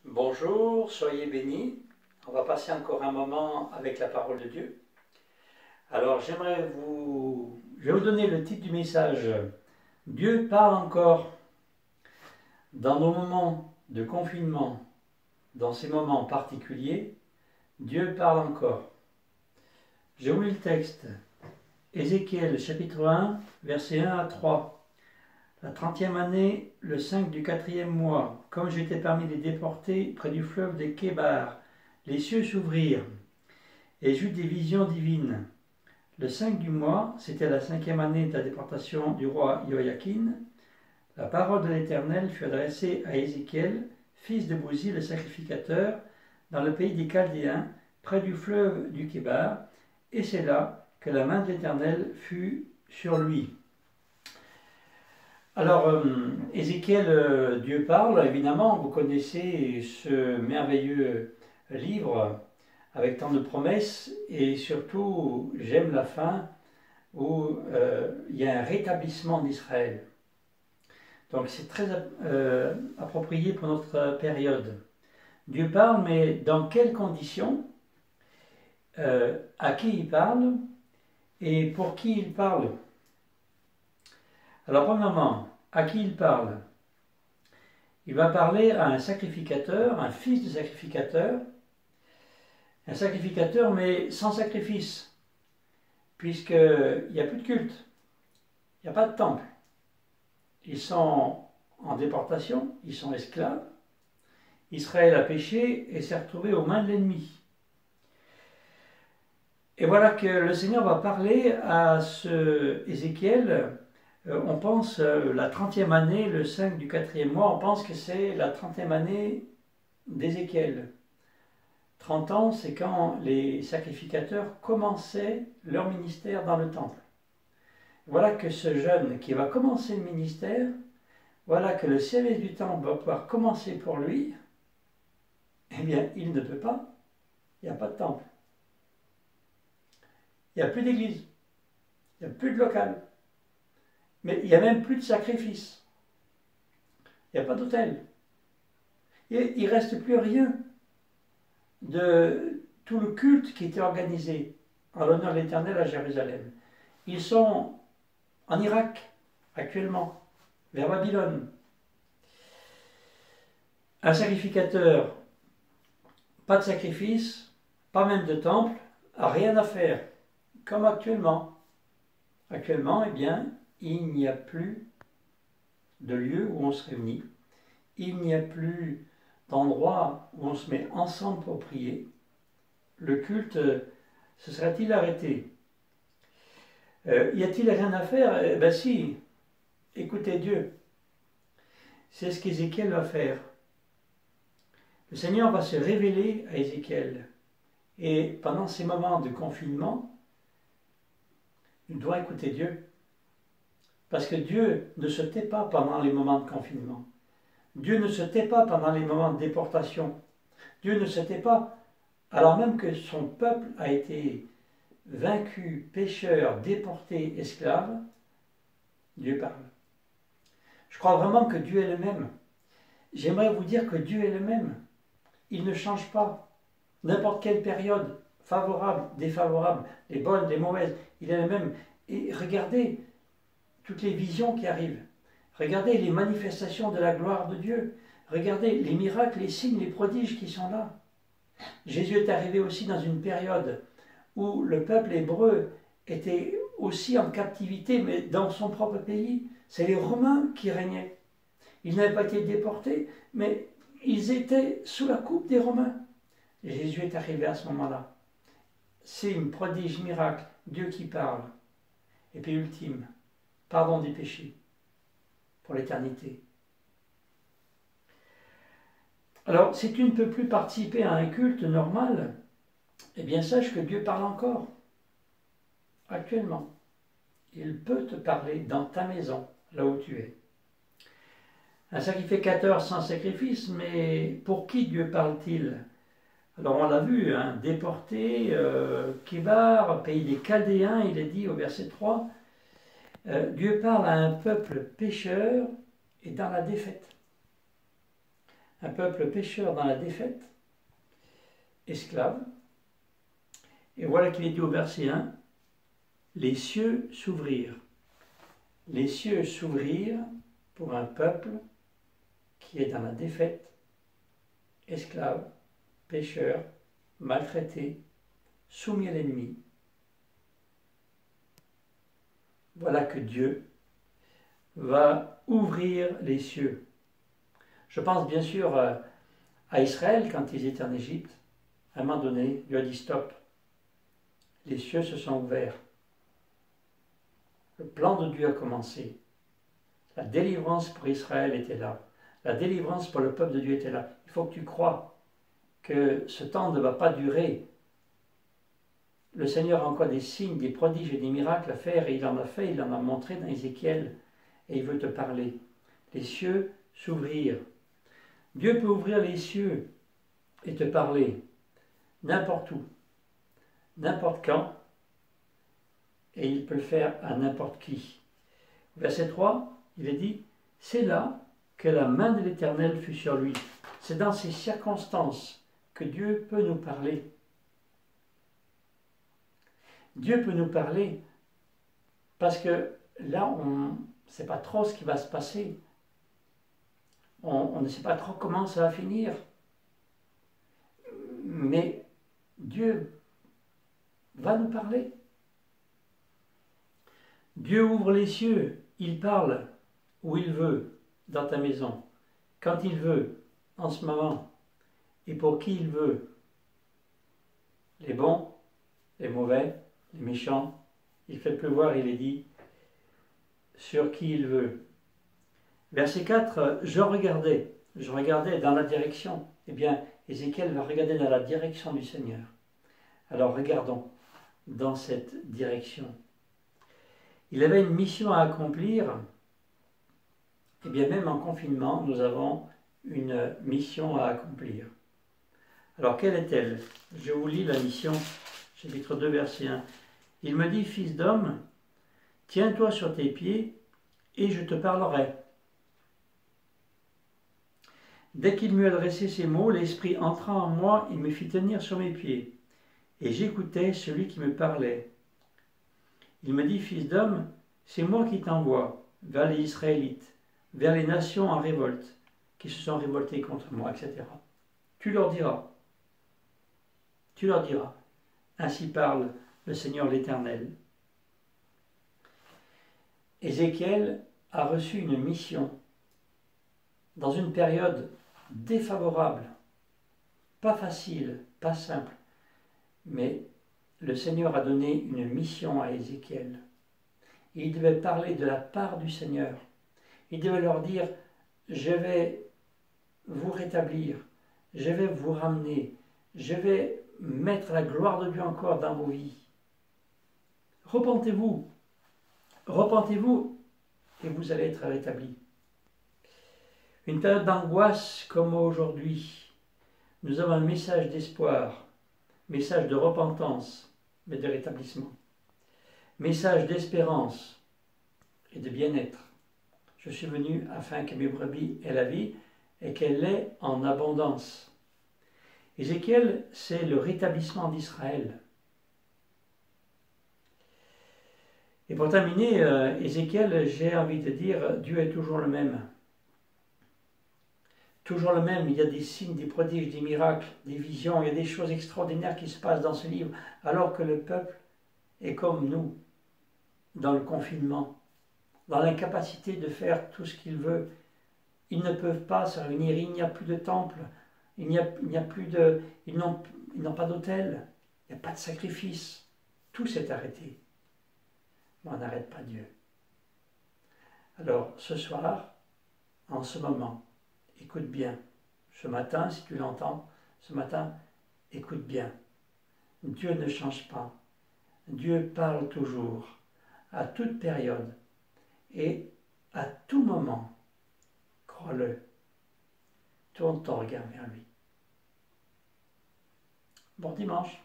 Bonjour, soyez bénis. On va passer encore un moment avec la parole de Dieu. Alors je vais vous donner le titre du message. Dieu parle encore. Dans nos moments de confinement, dans ces moments particuliers, Dieu parle encore. Je vous lis le texte. Ézéchiel chapitre 1, versets 1 à 3. La 30e année, le 5 du 4e mois, comme j'étais parmi les déportés près du fleuve de Kébar, les cieux s'ouvrirent, et j'eus des visions divines. Le 5 du mois, c'était la 5e année de la déportation du roi Joachim. La parole de l'Éternel fut adressée à Ézéchiel, fils de Bouzi, le sacrificateur, dans le pays des Chaldéens, près du fleuve du Kébar, et c'est là que la main de l'Éternel fut sur lui. Alors, Ézéchiel, Dieu parle, évidemment, vous connaissez ce merveilleux livre avec tant de promesses, et surtout, j'aime la fin où il y a un rétablissement d'Israël. Donc c'est très approprié pour notre période. Dieu parle, mais dans quelles conditions, à qui il parle et pour qui il parle? Alors premièrement, à qui il parle? Il va parler à un sacrificateur, un fils de sacrificateur, un sacrificateur mais sans sacrifice, puisqu'il n'y a plus de culte, il n'y a pas de temple. Ils sont en déportation, ils sont esclaves. Israël a péché et s'est retrouvé aux mains de l'ennemi. Et voilà que le Seigneur va parler à ce Ézéchiel. On pense la 30e année, le 5 du 4e mois, on pense que c'est la 30e année d'Ézéchiel. 30 ans, c'est quand les sacrificateurs commençaient leur ministère dans le temple. Voilà que ce jeune qui va commencer le ministère, voilà que le service du temple va pouvoir commencer pour lui, eh bien, il ne peut pas, il n'y a pas de temple. Il n'y a plus d'église, il n'y a plus de local, mais il n'y a même plus de sacrifice. Il n'y a pas d'autel. Il ne reste plus rien de tout le culte qui était organisé en l'honneur de l'Éternel à Jérusalem. Ils sont en Irak, actuellement, vers Babylone. Un sacrificateur, pas de sacrifice, pas même de temple, rien à faire, comme actuellement. Actuellement, eh bien, il n'y a plus de lieu où on se réunit, il n'y a plus d'endroit où on se met ensemble pour prier. Le culte, se serait-il arrêté? Y a-t-il rien à faire? Eh bien si, écoutez Dieu. C'est ce qu'Ézéchiel va faire. Le Seigneur va se révéler à Ézéchiel. Et pendant ces moments de confinement, nous devons écouter Dieu. Parce que Dieu ne se tait pas pendant les moments de confinement. Dieu ne se tait pas pendant les moments de déportation. Dieu ne se tait pas alors même que son peuple a été vaincu, pécheur, déporté, esclave. Dieu parle. Je crois vraiment que Dieu est le même. J'aimerais vous dire que Dieu est le même. Il ne change pas. N'importe quelle période, favorable, défavorable, les bonnes, les mauvaises, il est le même. Et regardez toutes les visions qui arrivent. Regardez les manifestations de la gloire de Dieu. Regardez les miracles, les signes, les prodiges qui sont là. Jésus est arrivé aussi dans une période où le peuple hébreu était aussi en captivité, mais dans son propre pays. C'est les Romains qui régnaient. Ils n'avaient pas été déportés, mais ils étaient sous la coupe des Romains. Jésus est arrivé à ce moment-là. Signe, prodige, miracle, Dieu qui parle. Et puis ultime, pardon des péchés pour l'éternité. Alors, si tu ne peux plus participer à un culte normal, eh bien sache que Dieu parle encore. Actuellement. Il peut te parler dans ta maison, là où tu es. Un sacrificateur sans sacrifice, mais pour qui Dieu parle-t-il? Alors on l'a vu, hein, déporté, Kébar, pays des Chaldéens, il est dit au verset 3, Dieu parle à un peuple pécheur et dans la défaite. un peuple pécheur dans la défaite, esclave. Et voilà qu'il est dit au verset 1, les cieux s'ouvrirent. Les cieux s'ouvrirent pour un peuple qui est dans la défaite, esclave, pécheur, maltraité, soumis à l'ennemi. Voilà que Dieu va ouvrir les cieux. Je pense bien sûr à Israël quand ils étaient en Égypte. À un moment donné, Dieu a dit stop. Les cieux se sont ouverts. Le plan de Dieu a commencé. La délivrance pour Israël était là. La délivrance pour le peuple de Dieu était là. Il faut que tu crois que ce temps ne va pas durer. Le Seigneur a encore des signes, des prodiges et des miracles à faire, et il en a fait, il en a montré dans Ézéchiel, et il veut te parler. Les cieux s'ouvrirent. Dieu peut ouvrir les cieux et te parler n'importe où, n'importe quand, et il peut le faire à n'importe qui. Verset 3, il est dit, c'est là que la main de l'Éternel fut sur lui. C'est dans ces circonstances que Dieu peut nous parler. Dieu peut nous parler parce que là, on ne sait pas trop ce qui va se passer. On ne sait pas trop comment ça va finir. Mais Dieu va nous parler. Dieu ouvre les cieux, il parle où il veut, dans ta maison, quand il veut, en ce moment, et pour qui il veut. Les bons, les mauvais, les méchants, il fait pleuvoir, il est dit, sur qui il veut. Verset 4, je regardais dans la direction. Eh bien, Ézéchiel va regarder dans la direction du Seigneur. Alors regardons dans cette direction. Il avait une mission à accomplir. Eh bien, même en confinement, nous avons une mission à accomplir. Alors, quelle est-elle? Je vous lis la mission, chapitre 2, verset 1. Il me dit, fils d'homme, tiens-toi sur tes pieds et je te parlerai. Dès qu'il m'eut adressé ces mots, l'Esprit entra en moi et me fit tenir sur mes pieds. Et j'écoutais celui qui me parlait. Il me dit, fils d'homme, c'est moi qui t'envoie vers les Israélites, vers les nations en révolte, qui se sont révoltées contre moi, etc. Tu leur diras, ainsi parle le Seigneur l'Éternel. Ézéchiel a reçu une mission dans une période défavorable, pas facile, pas simple, mais le Seigneur a donné une mission à Ézéchiel. Et il devait parler de la part du Seigneur. Il devait leur dire, je vais vous rétablir, je vais vous ramener, je vais mettre la gloire de Dieu encore dans vos vies. Repentez-vous, et vous allez être rétablis. Une période d'angoisse comme aujourd'hui, nous avons un message d'espoir, message de repentance, mais de rétablissement, message d'espérance et de bien-être. Je suis venu afin que mes brebis aient la vie et qu'elle l'ait en abondance. Ézéchiel, c'est le rétablissement d'Israël. Et pour terminer, Ézéchiel, j'ai envie de dire, Dieu est toujours le même. Toujours le même, il y a des signes, des prodiges, des miracles, des visions, il y a des choses extraordinaires qui se passent dans ce livre, alors que le peuple est comme nous, dans le confinement, dans l'incapacité de faire tout ce qu'il veut. Ils ne peuvent pas se réunir, il n'y a plus de temple, ils n'ont pas d'autel, il n'y a pas de sacrifice, tout s'est arrêté. Mais on n'arrête pas Dieu. Alors, ce soir, en ce moment, écoute bien. Ce matin, si tu l'entends, ce matin, écoute bien. Dieu ne change pas. Dieu parle toujours, à toute période et à tout moment. Crois-le. Tourne ton regard vers lui. Bon dimanche.